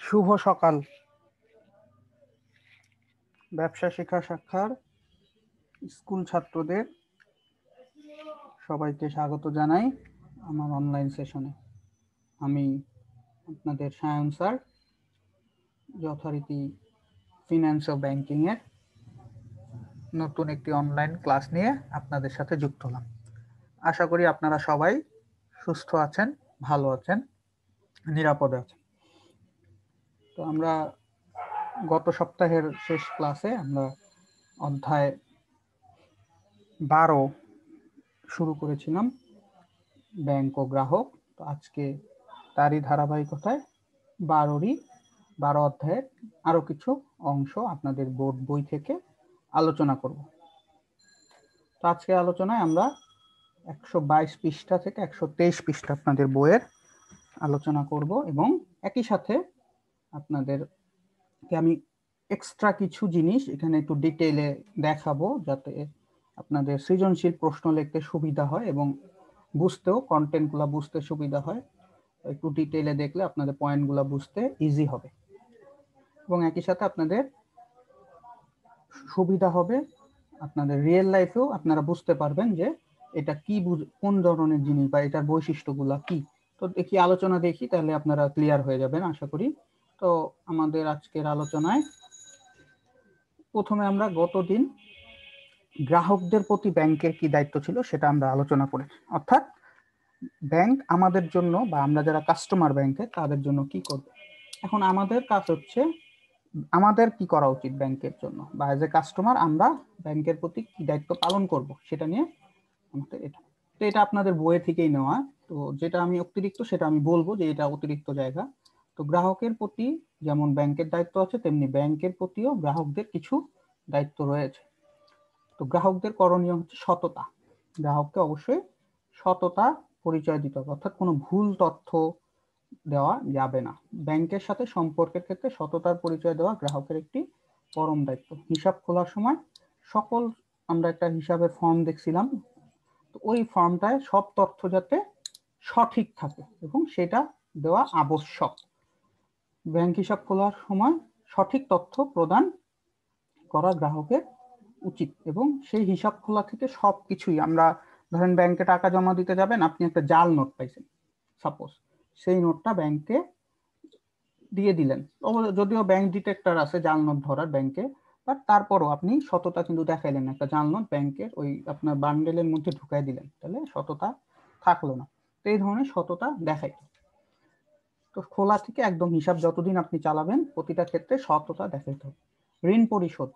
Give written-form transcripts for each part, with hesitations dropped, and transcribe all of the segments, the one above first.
শুভ সকাল। ব্যবসা শিক্ষা শাখার স্কুল ছাত্রদের সবাইকে স্বাগত জানাই আমার অনলাইন সেশনে। আমি আপনাদের সায়ন স্যার, যথারীতি ফিন্যান্স ও ব্যাংকিং এর নতুন একটি অনলাইন ক্লাস নিয়ে আপনাদের সাথে যুক্ত হলাম। আশা করি আপনারা সবাই সুস্থ আছেন, ভালো আছেন, নিরাপদে আছেন। তো আমরা গত সপ্তাহের শেষ ক্লাসে আমরা অধ্যায় 12 শুরু করেছিলাম, ব্যাংক ও গ্রাহক। তো আজকে তারই ধারাবাহিকতায় 12 অধ্যায়ের আরো কিছু অংশ আপনাদের বোর্ড বই থেকে আলোচনা করব। তো আজকে আলোচনায় আমরা 122 পৃষ্ঠা থেকে 123 পৃষ্ঠা আপনাদের বইয়ের আলোচনা করব এবং একই সাথে আপনাদেরকে আমি এক্সট্রা কিছু জিনিস এখানে একটু ডিটেইলে দেখাবো, যাতে আপনাদের সৃজনশীল প্রশ্ন লিখতে সুবিধা হয় এবং বুঝতেও কন্টেন্টগুলো বুঝতে সুবিধা হয়। একটু ডিটেইলে দেখলে আপনাদের পয়েন্টগুলো বুঝতে ইজি হবে এবং একই সাথে আপনাদের সুবিধা হবে, আপনাদের রিয়েল লাইফেও আপনারা বুঝতে পারবেন যে এটা কি, কোন ধরনের জিনিস বা এটার বৈশিষ্ট্যগুলো কি। তো দেখি আলোচনা দেখি, তাহলে আপনারা ক্লিয়ার হয়ে যাবেন আশা করি। তো আমাদের আজকের আলোচনায় প্রথমে আমরা গতদিন গ্রাহকদের প্রতি ব্যাংকের কি দায়িত্ব ছিল সেটা আমরা আলোচনা করেছি, অর্থাৎ ব্যাংক আমাদের জন্য বা আমরা যারা কাস্টমার ব্যাংকে তাদের জন্য কি করবে। এখন আমাদের কাজ হচ্ছে আমাদের কি করা উচিত ব্যাংকের জন্য, বা এজ এ কাস্টমার আমরা ব্যাংকের প্রতি কি দায়িত্ব পালন করব সেটা নিয়ে আমাদের এটা। তো এটা আপনাদের বইয়ে থেকেই নেওয়া। তো যেটা আমি অতিরিক্ত সেটা আমি বলবো যে এটা অতিরিক্ত জায়গা। তো গ্রাহকের প্রতি যেমন ব্যাংকের দায়িত্ব আছে, তেমনি ব্যাংকের প্রতিও গ্রাহকদের কিছু দায়িত্ব রয়েছে। তো গ্রাহকদের করণীয় হচ্ছে সততা। গ্রাহককে অবশ্যই সততা পরিচয় দিতে হবে, অর্থাৎ কোনো ভুল তথ্য দেওয়া যাবে না। ব্যাংকের সাথে সম্পর্কের ক্ষেত্রে সততার পরিচয় দেওয়া গ্রাহকের একটি পরম দায়িত্ব। হিসাব খোলার সময় সকল, আমরা একটা হিসাবের ফর্ম দেখছিলাম, তো ওই ফর্মটায় সব তথ্য যাতে সঠিক থাকে এবং সেটা দেওয়া আবশ্যক। ব্যাংক হিসাব খোলার সময় সঠিক তথ্য প্রদান করা গ্রাহকের উচিত এবং সেই হিসাব খোলা থেকে সবকিছুই, আমরা ধরেন ব্যাংকে টাকা জমা দিতে যাবেন, আপনি একটা জাল নোট পাইছেন সাপোজ, সেই নোটটা ব্যাংকে দিয়ে দিলেন। যদিও ব্যাংক ডিটেক্টর আছে জাল নোট ধরার ব্যাংকে, বাট তারপরও আপনি সততা কিন্তু দেখাইলেন না, একটা জাল নোট ব্যাংকের ওই আপনার বান্ডেলের মধ্যে ঢুকাই দিলেন, তাহলে সততা থাকলো না। তো এই ধরনের সততা দেখাই। তো খোলা থেকে একদম হিসাব যতদিন আপনি চালাবেন প্রতিটা ক্ষেত্রে সততা দেখাইতে হবে। ঋণ পরিশোধ,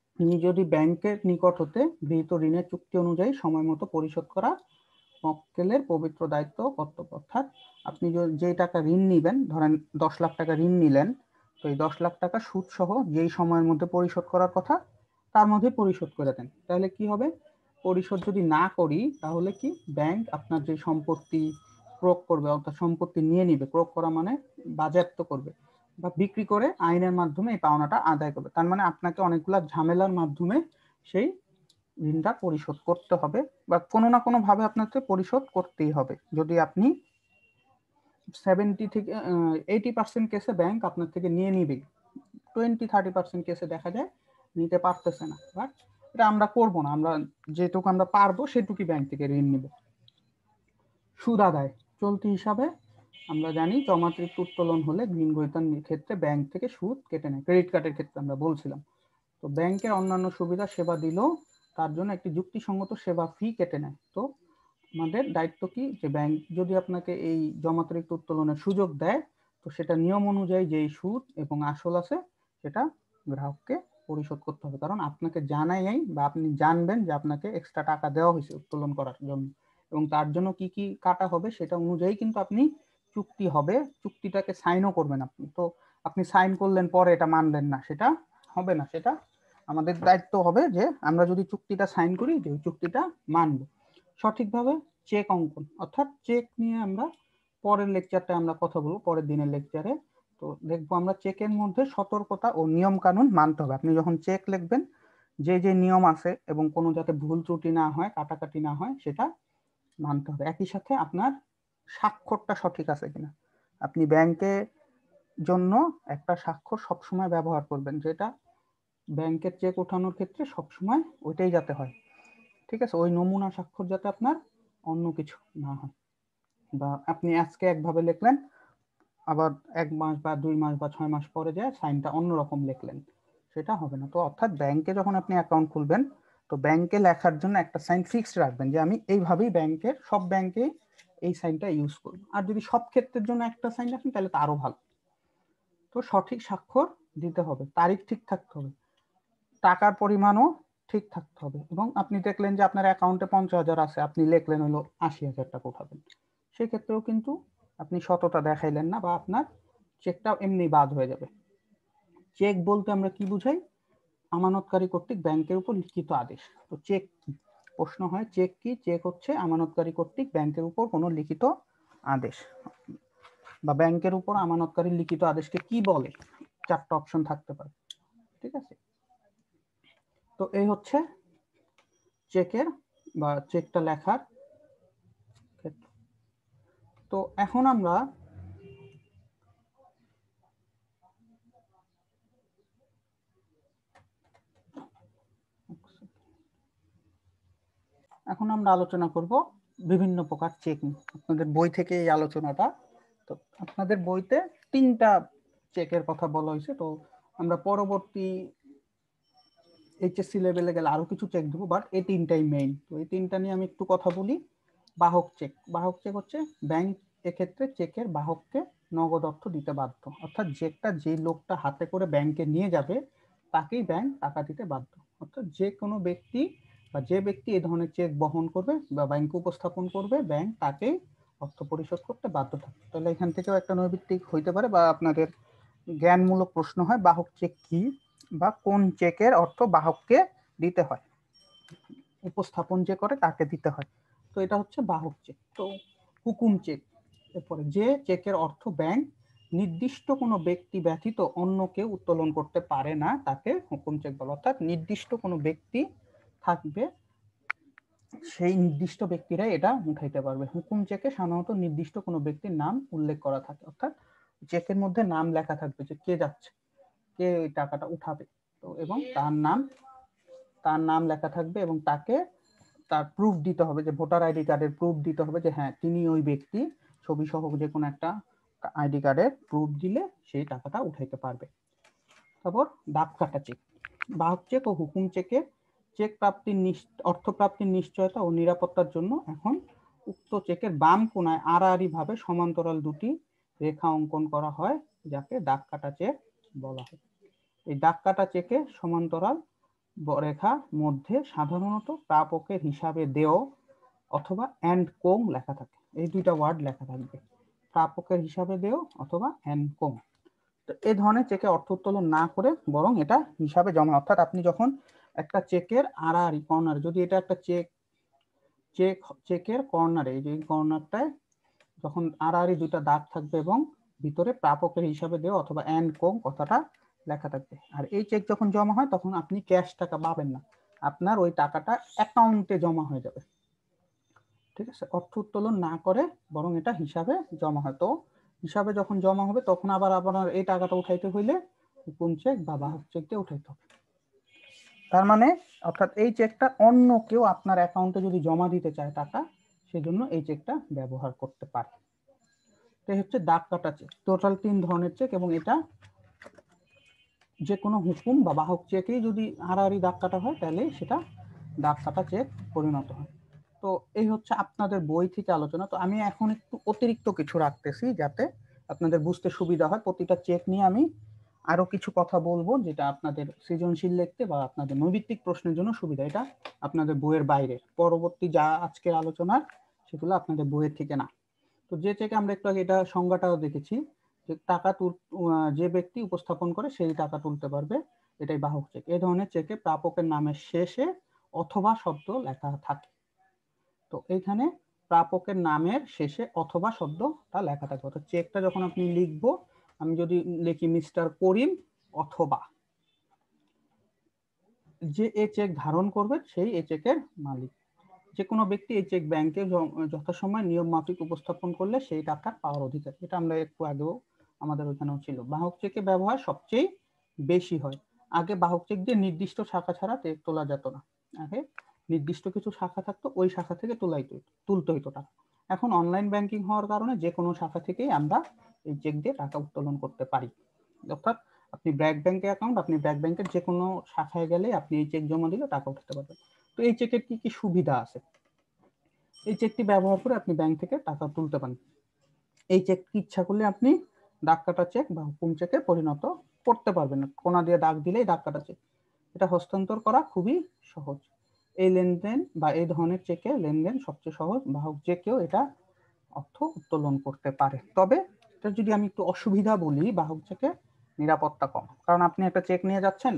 আপনি যদি ব্যাংকের নিকট হতে গৃহীত ঋণের চুক্তি অনুযায়ী সময় মতো পরিশোধ করা মক্কেলের পবিত্র দায়িত্ব কর্তব্য। অর্থাৎ আপনি যে টাকা ঋণ নিবেন, ধরেন 10 লাখ টাকা ঋণ নিলেন, তো এই 10 লাখ টাকা সুদ সহ যেই সময়ের মধ্যে পরিশোধ করার কথা তার মধ্যে পরিশোধ করে দেন। তাহলে কি হবে, পরিশোধ যদি না করি তাহলে কি ব্যাংক আপনার যে সম্পত্তি ক্রয় করবে, অর্থাৎ সম্পত্তি নিয়ে নিবে, ক্রয় করা মানে বাজেয়াপ্ত করবে বা বিক্রি করে আইনের মাধ্যমে এই পাওনাটা আদায় করবে। তার মানে আপনাকে অনেকগুলা ঝামেলার মাধ্যমে সেই ঋণটা পরিশোধ করতে হবে বা কোনো না কোনো ভাবে আপনাকে পরিশোধ করতেই হবে। যদি আপনি 70 থেকে 80% কেসে ব্যাংক আপনার থেকে নিয়ে নিবে, 20-30% কেসে দেখা যায় নিতে পারতেছে না, বাট এটা আমরা করবো না, আমরা যেটুকু আমরা পারবো সেটুকুই ব্যাংক থেকে ঋণ নিব। সুদ আদায়, চলতি হিসাবে আমরা জানি জমাতিরিক্ত উত্তোলন হলে ঋণ গ্রহীতার ক্ষেত্রে ব্যাংক থেকে সুদ কেটে নেয়, ক্রেডিট কার্ডের ক্ষেত্রে আমরা বলছিলাম। তো ব্যাংকের অন্যান্য সুবিধা সেবা দিলেও তার জন্য একটি যুক্তিসঙ্গত সেবা ফি কেটে নেয়। তো আমাদের দায়িত্ব কি, যে ব্যাংক যদি আপনাকে এই জমাতিরিক্ত উত্তোলনের সুযোগ দেয়, তো সেটা নিয়ম অনুযায়ী যেই সুদ এবং আসল আছে সেটা গ্রাহককে পরিশোধ করতে হবে, কারণ আপনাকে জানাই বা আপনি জানবেন যে আপনাকে এক্সট্রা টাকা দেওয়া হয়েছে উত্তোলন করার জন্য, এবং তার জন্য কি কি কাটা হবে সেটা অনুযায়ী কিন্তু আপনি চুক্তি হবে, চুক্তিটাকে সাইনও করবেন আপনি। তো আপনি সাইন করলেন পরে এটা মানলেন না, সেটা হবে না। সেটা আমাদের দায়িত্ব হবে যে আমরা যদি চুক্তিটা সাইন করি, যে চুক্তিটা মানব। সঠিকভাবে চেক অঙ্কন, অর্থাৎ চেক নিয়ে আমরা পরের লেকচারটা আমরা কথা বলবো, পরের দিনের লেকচারে। তো দেখবো আমরা চেকের মধ্যে সতর্কতা ও নিয়ম কানুন মানতে হবে। আপনি যখন চেক লিখবেন যে যে নিয়ম আছে এবং কোনো যাতে ভুল ত্রুটি না হয়, কাটাকাটি না হয়, সেটা মানতে হবে। একই সাথে আপনার স্বাক্ষরটা সঠিক আছে কিনা। আপনি ব্যাংকে জন্য একটা স্বাক্ষর সবসময় ব্যবহার করবেন, যেটা ব্যাংকের চেক ওঠানোর ক্ষেত্রে সবসময় ওইটাই যাতে হয়। ঠিক আছে, ওই নমুনা স্বাক্ষর যাতে আপনার অন্য কিছু না হয়, বা আপনি আজকে একভাবে লিখলেন, আবার 1 মাস বা 2 মাস বা 6 মাস পরে যায় সাইনটা অন্যরকম লিখলেন, সেটা হবে না। তো অর্থাৎ ব্যাংকে যখন আপনি অ্যাকাউন্ট খুলবেন, তো ব্যাংকে লেখার জন্য একটা সাইন ফিক্সড রাখবেন, যে আমি এইভাবেই ব্যাংকের সব ব্যাংকে এই সাইনটা ইউজ করব। আর যদি সব ক্ষেত্রের জন্য একটা সাইন রাখেন তাহলে তো আরো ভালো। তো সঠিক স্বাক্ষর দিতে হবে, তারিখ ঠিক থাকতে হবে, টাকার পরিমাণও ঠিক থাকতে হবে, এবং আপনি দেখলেন যে আপনার অ্যাকাউন্টে 50,000 আছে, আপনি লিখলেন হলো 80,000 টাকা উঠাবেন, সেক্ষেত্রেও কিন্তু আপনি সততা দেখাইলেন না, বা আপনার চেকটা এমনি বাদ হয়ে যাবে। চেক বলতে আমরা কি বুঝাই? আমানতকারী কর্তৃক ব্যাংকের উপর লিখিত আদেশ। তো চেক কি? প্রশ্ন হয় চেক কি? চেক হচ্ছে আমানতকারী কর্তৃক ব্যাংকের উপর কোনো লিখিত আদেশ, বা ব্যাংকের উপর আমানতকারী লিখিত আদেশকে কি বলে? 4টা অপশন থাকতে পারে। ঠিক আছে, তো এই হচ্ছে চেকের বা চেকটা লেখার ক্ষেত্র। তো এখন আমরা আলোচনা করব বিভিন্ন প্রকার চেক নিয়ে। আপনাদের বই থেকে এই আলোচনাটা, তো আপনাদের বইতে 3টা চেকের কথা বলা হয়েছে। তো আমরা পরবর্তী এইচএসসি লেভেলে গেলে আরো কিছু চেক দেবো, বাট এই 3টাই মেইন। তো এই 3টা নিয়ে আমি একটু কথা বলি। বাহক চেক। বাহক চেক হচ্ছে ব্যাংক এক্ষেত্রে চেকের বাহককে নগদ অর্থ দিতে বাধ্য, অর্থাৎ চেকটা যে লোকটা হাতে করে ব্যাংকে নিয়ে যাবে তাকেই ব্যাংক টাকা দিতে বাধ্য। অর্থাৎ যে কোনো ব্যক্তি বা যে ব্যক্তি এই ধরনের চেক বহন করবে বা ব্যাংকে উপস্থাপন করবে, ব্যাংক তাকেই অর্থ পরিশোধ করতে বাধ্য থাকবে। তাহলে এখান থেকেও একটা নৈর্ব্যক্তিক হইতে পারে, বা আপনাদের জ্ঞানমূলক প্রশ্ন হয় বাহক চেক কি, বা কোন চেকের অর্থ বাহককে দিতে হয়, উপস্থাপন যে করে তাকে দিতে হয়। তো এটা হচ্ছে বাহক চেক। তো হুকুম চেক, এরপরে যে চেকের অর্থ ব্যাংক নির্দিষ্ট কোনো ব্যক্তি ব্যতীত অন্য কেউ উত্তোলন করতে পারে না, তাকে হুকুম চেক বলে। অর্থাৎ নির্দিষ্ট কোনো ব্যক্তি থাকবে, সেই নির্দিষ্ট ব্যক্তিরাই এটা উঠাইতে পারবে। হুকুম চেকে সাধারণত নির্দিষ্ট কোনো ব্যক্তির নাম উল্লেখ করা থাকে, অর্থাৎ চেকের মধ্যে নাম লেখা থাকবে যে কে যাচ্ছে, কে ওই টাকাটা উঠাবে, তো এবং তার নাম লেখা থাকবে, এবং তাকে তার প্রুফ দিতে হবে, যে ভোটার আইডি কার্ডের প্রুফ দিতে হবে, যে হ্যাঁ তিনি ওই ব্যক্তি, ছবি সহ যে কোনো একটা আইডি কার্ডের প্রুফ দিলে সেই টাকাটা উঠাইতে পারবে। তারপর ডাক কাটা চেক। বাহক চেক ও হুকুম চেকে চেক প্রাপ্তির অর্থ প্রাপ্তির নিশ্চয়তা ও নিরাপত্তার জন্য এখন উক্ত চেকের বাম কোণায় আড়াআড়ি ভাবে সমান্তরাল দুটি রেখা অঙ্কন করা হয়, যাকে দাগ কাটা চেক বলা হয়। এই দাগ কাটা চেকে সমান্তরাল রেখার মধ্যে সাধারণত প্রাপকের হিসাবে দেয় অথবা এন্ড কোং লেখা থাকে। এই দুইটা ওয়ার্ড লেখা থাকবে, প্রাপকের হিসাবে দেয় অথবা এন্ড কোং। তো এই ধরনের চেকে অর্থ উত্তোলন না করে বরং এটা হিসাবে জমা, অর্থাৎ আপনি যখন একটা চেকের আড়াআড়ি কর্নার, যদি এটা একটা চেকের কর্নারে, এই যে কর্নারটায় যখন আড়াআড়ি দুইটা দাগ থাকবে এবং ভিতরে প্রাপকের হিসাবে দেওয়া অথবা এন্ড কোং কথাটা লেখা থাকবে, আর এই চেক যখন জমা হয় তখন আপনি ক্যাশ টাকা পাবেন না, আপনার ওই টাকাটা অ্যাকাউন্টে জমা হয়ে যাবে। ঠিক আছে, অর্থ উত্তোলন না করে বরং এটা হিসাবে জমা হয়। তো হিসাবে যখন জমা হবে তখন আবার আপনার এই টাকাটা উঠাইতে হইলে হুকুম চেক বা বাহক চেক দিয়ে উঠাইতে হবে। তার মানে অর্থাৎ এই চেকটা অন্য কেউ আপনার অ্যাকাউন্টে যদি জমা দিতে চায় টাকা, সেজন্য এই চেকটা ব্যবহার করতে পারে। এই হচ্ছে দাগ কাটা চেক। টোটাল 3 ধরনের চেক, এবং এটা যে কোনো হুকুম বা বাহক চেকেই যদি হারাহারি দাগ কাটা হয় তাহলে সেটা দাগ কাটা চেক পরিণত হয়। তো এই হচ্ছে আপনাদের বই থেকে আলোচনা। তো আমি এখন একটু অতিরিক্ত কিছু রাখতেছি যাতে আপনাদের বুঝতে সুবিধা হয়। প্রতিটা চেক নিয়ে আমি আরো কিছু কথা বলবো, যেটা আপনাদের সৃজনশীল লিখতে বা আপনাদের নৈর্ব্যক্তিক প্রশ্নের জন্য সুবিধা। এটা আপনাদের বইয়ের বাইরে, পরবর্তী যা আজকের আলোচনার সেগুলো আপনাদের বইয়ের থেকে না। তো যে চেকে আমরা একটু আগে এটা সংজ্ঞাটাও দেখেছি, যে যে ব্যক্তি উপস্থাপন করে সেই টাকা তুলতে পারবে, এটাই বাহক চেক। এই ধরনের চেকে প্রাপকের নামের শেষে অথবা শব্দ লেখা থাকে। তো এইখানে প্রাপকের নামের শেষে অথবা শব্দটা লেখা থাকে, অর্থাৎ চেকটা যখন আপনি লিখবো, আমি যদি লিখি মিস্টার করিম অথবা, যে এই চেক ধারণ করবে সেই এই চেকের মালিক। যে কোনো ব্যক্তি এই চেক ব্যাংকে যথাসময় নিয়ম মাফিক উপস্থাপন করলে সেই টাকার পাওয়ার অধিকার। এটা আমরা একটু আগেও আমাদের ওইখানেও ছিল। বাহক চেকে ব্যবহার সবচেয়ে বেশি হয়। আগে বাহক চেক দিয়ে নির্দিষ্ট শাখা ছাড়া চেক তোলা যেত না। আগে নির্দিষ্ট কিছু শাখা থাকতো, ওই শাখা থেকে তুলতে হইতো টাকা। এখন অনলাইন ব্যাংকিং হওয়ার কারণে যে কোনো শাখা থেকেই আমরা এই চেক দিয়ে টাকা উত্তোলন করতে পারি। অর্থাৎ আপনি ব্র্যাক ব্যাংকে অ্যাকাউন্ট, আপনি ব্র্যাক ব্যাংকের যে কোনো শাখায় গেলে আপনি এই চেক জমা দিলে টাকা উঠাতে পারবেন। তো এই চেকের কি কি সুবিধা আছে? এই চেকটি ব্যবহার করে আপনি ব্যাংক থেকে টাকা তুলতে পারেন। এই চেক ইচ্ছা করলে আপনি দাগ কাটা চেক বা হুকুম চেকে পরিণত করতে পারবেন। কোনা দিয়ে দাগ দিলেই দাগ কাটা চেক। এটা হস্তান্তর করা খুবই সহজ। এই লেনদেন বা এই ধরনের চেকে লেনদেন সবচেয়ে সহজ। বাহক যে কেউ এটা অর্থ উত্তোলন করতে পারে। তবে এটা যদি আমি একটু অসুবিধা বলি, বাহক চেকে নিরাপত্তা কম। কারণ আপনি একটা চেক নিয়ে যাচ্ছেন,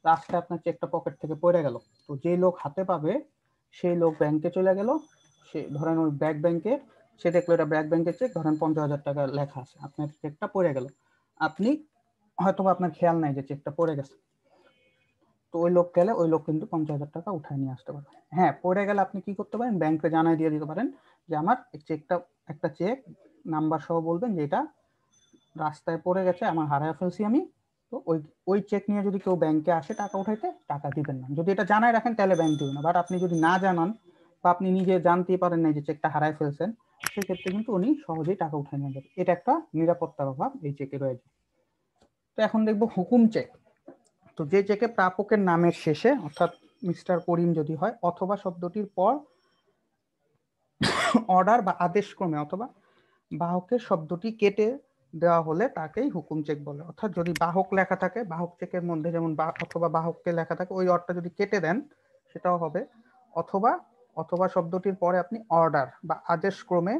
রাস্তায় আপনার চেকটা পকেট থেকে পড়ে গেল, তো যে লোক হাতে পাবে সেই লোক ব্যাংকে চলে গেল, সে ধরেন ওই ব্র্যাক ব্যাংকে, সে দেখলো এটা ব্র্যাক ব্যাংকের চেক, ধরেন 50,000 টাকা লেখা আছে, আপনার চেকটা পড়ে গেল, আপনি হয়তো আপনার খেয়াল নাই যে চেকটা পড়ে গেছে, তো ওই লোক গেলে ওই লোক কিন্তু 50,000 টাকা উঠায় নিয়ে আসতে পারবে। হ্যাঁ, পড়ে গেলে আপনি কি করতে পারেন, ব্যাংকে জানাই দিয়ে দিতে পারেন যে আমার চেকটা, একটা চেক নাম্বার সহ বলবেন যে এটা রাস্তায় পড়ে গেছে, আমার হারায় ফেলছি আমি। তো ওই ওই চেক নিয়ে যদি কেউ ব্যাংকে আসে টাকা উঠাইতে, টাকা দিবেন না। যদি এটা জানাই রাখেন তাহলে ব্যাংক দিবে না। বাট আপনি যদি না জানান বা আপনি নিজে জানতেই পারেন না যে চেকটা হারায় ফেলছেন, সেক্ষেত্রে কিন্তু উনি সহজেই টাকা উঠায় নিয়ে যাবে। এটা একটা নিরাপত্তার অভাব এই চেকে রয়েছে। তো এখন দেখবো হুকুম চেক। তো যে চেকে প্রাপকের নামের শেষে অর্থাৎ মিস্টার করিম যদি হয়, অথবা শব্দটির পর অর্ডার বা আদেশ ক্রমে অথবা বাহকের শব্দটি কেটে দেওয়া হলে তাকেই হুকুম চেক বলে। অর্থাৎ যদি বাহক লেখা থাকে, বাহক চেকের মধ্যে যেমন অথবা বাহককে লেখা থাকে, ওই অর্ডটা যদি কেটে দেন সেটাও হবে। অথবা অথবা শব্দটির পরে আপনি অর্ডার বা আদেশ ক্রমে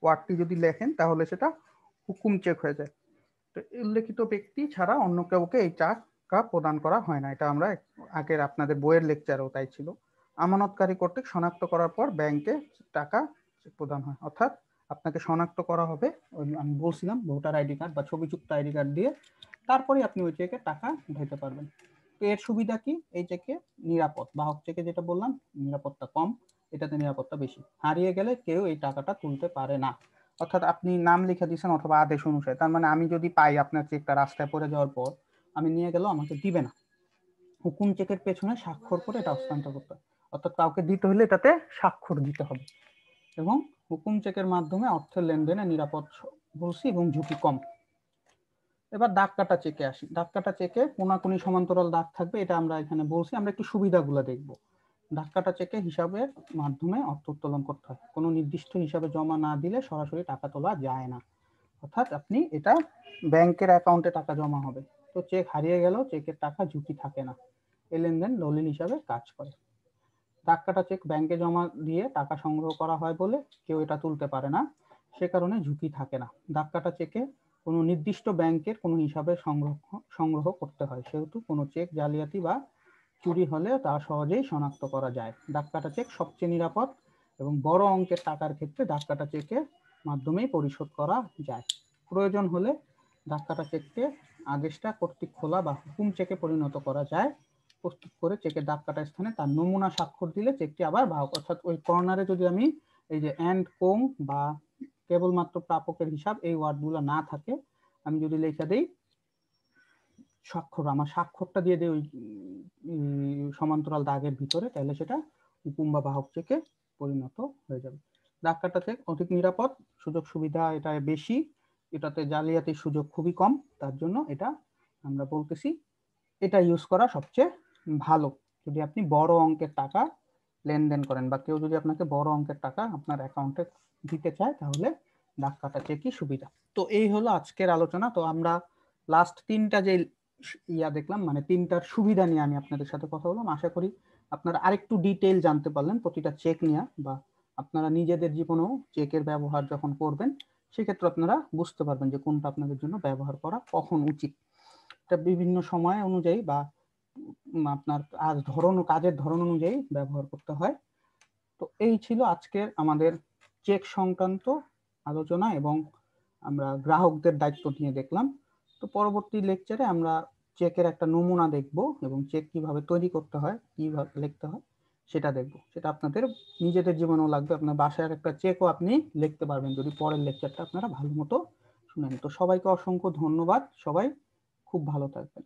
ওয়ার্ডটি যদি লেখেন তাহলে সেটা হুকুম চেক হয়ে যায়। তো উল্লেখিত ব্যক্তি ছাড়া অন্য কাউকে এই টাকা প্রদান করা হয় না। এটা আমরা আগের আপনাদের বইয়ের লেকচারেও তাই ছিল। আমানতকারী কর্তৃক শনাক্ত করার পর ব্যাংকে টাকা প্রদান হয়। অর্থাৎ আপনাকে শনাক্ত করা হবে, আমি বলছিলাম ভোটার আইডি কার্ড বা ছবিযুক্ত আইডি কার্ড দিয়ে, তারপরে আপনি ওই চেকে টাকা উঠাইতে পারবেন। তো এর সুবিধা কি? এই চেকে নিরাপদ। বাহক চেকে যেটা বললাম নিরাপত্তা কম, এটাতে নিরাপত্তা বেশি। হারিয়ে গেলে কেউ এই টাকাটা তুলতে পারে না। অর্থাৎ আপনি নাম লিখে দিয়েছেন অথবা আদেশ অনুসারে, তার মানে আমি যদি পাই আপনার চেকটা রাস্তায় পড়ে যাওয়ার পর, আমি নিয়ে গেলেও আমাকে দিবে না। হুকুম চেকের পেছনে স্বাক্ষর করে এটা হস্তান্তর করতে হয়। অর্থাৎ কাউকে দিতে হলে এটাতে স্বাক্ষর দিতে হবে। এবং হুকুম চেকের মাধ্যমে অর্থের লেনদেনে নিরাপদ বলছি এবং ঝুঁকি কম। এবার দাগ কাটা চেকে আসি। দাগ কাটা চেকে কোনাকুনি সমান্তরাল দাগ থাকবে, এটা আমরা এখানে বলছি। আমরা একটু সুবিধাগুলো দেখব। দাগ কাটা চেকে হিসাবের মাধ্যমে অর্থ উত্তোলন করতে হয়। কোনো নির্দিষ্ট হিসাবে জমা না দিলে সরাসরি টাকা তোলা যায় না। অর্থাৎ আপনি এটা ব্যাংকের অ্যাকাউন্টে টাকা জমা হবে। তো চেক হারিয়ে গেল, চেকের টাকা ঝুঁকি থাকে না। এই লেনদেন দলিল হিসাবে কাজ করে। দাগ কাটা চেক ব্যাংকে জমা দিয়ে টাকা সংগ্রহ করা হয় বলে কেউ এটা তুলতে পারে না, সে কারণে ঝুঁকি থাকে না। দাগ কাটা চেকে কোনো নির্দিষ্ট ব্যাংকের কোনো হিসাবে সংগ্রহ করতে হয়, সেহেতু কোনো চেক জালিয়াতি বা চুরি হলে তা সহজেই শনাক্ত করা যায়। দাগ কাটা চেক সবচেয়ে নিরাপদ এবং বড় অঙ্কের টাকার ক্ষেত্রে দাগ কাটা চেকের মাধ্যমেই পরিশোধ করা যায়। প্রয়োজন হলে দাগ কাটা চেককে আদেষ্টা কর্তৃক খোলা বা হুকুম চেকে পরিণত করা যায়। প্রস্তুত করে চেকের দাগ কাটা স্থানে তার নমুনা স্বাক্ষর দিলে চেকটি আবার বাহক, অর্থাৎ ওই কর্নারে যদি আমি এই যে এন্ড কোং বা কেবলমাত্র প্রাপকের হিসাব এই ওয়ার্ডগুলো না থাকে, আমি যদি লেখা দেই স্বাক্ষর, আমার স্বাক্ষরটা দিয়ে দেই ওই সমান্তরাল দাগের ভিতরে, তাহলে সেটা হুকুম বা বাহক চেকে পরিণত হয়ে যাবে। দাগ কাটা চেক অধিক নিরাপদ, সুযোগ সুবিধা এটা বেশি, এটাতে জালিয়াতির সুযোগ খুবই কম, তার জন্য এটা আমরা বলতেছি এটা ইউজ করা সবচেয়ে ভালো যদি আপনি বড় অঙ্কের টাকা লেনদেন করেন বা কেউ যদি আপনাকে বড় অঙ্কের টাকা আপনার অ্যাকাউন্টে দিতে চায়, তাহলে দাগ কাটা চেকই সুবিধা। তো এই হলো আজকের আলোচনা। তো আমরা লাস্ট তিনটা যে দেখলাম, মানে তিনটার সুবিধা নিয়ে আমি আপনাদের সাথে কথা বললাম। আশা করি আপনারা আরেকটু ডিটেইল জানতে পারলেন প্রতিটা চেক নিয়ে, বা আপনারা নিজেদের জীবনেও চেকের ব্যবহার যখন করবেন সেক্ষেত্রে আপনারা বুঝতে পারবেন যে কোনটা আপনাদের জন্য ব্যবহার করা কখন উচিত। এটা বিভিন্ন সময় অনুযায়ী বা আপনার কাজের ধরন অনুযায়ী ব্যবহার করতে হয়। তো এই ছিল আজকের আমাদের চেক সংক্রান্ত আলোচনা, এবং আমরা গ্রাহকদের দায়িত্ব নিয়ে দেখলাম। তো পরবর্তী লেকচারে আমরা চেকের একটা নমুনা দেখব এবং চেক কিভাবে তৈরি করতে হয়, কিভাবে লিখতে হয় সেটা দেখব। সেটা আপনাদের নিজেদের জীবনেও লাগবে, আপনার বাসায় একটা চেকও আপনি লিখতে পারবেন যদি পরের লেকচারটা আপনারা ভালো মতো শুনেন। তো সবাইকে অসংখ্য ধন্যবাদ, সবাই খুব ভালো থাকবেন।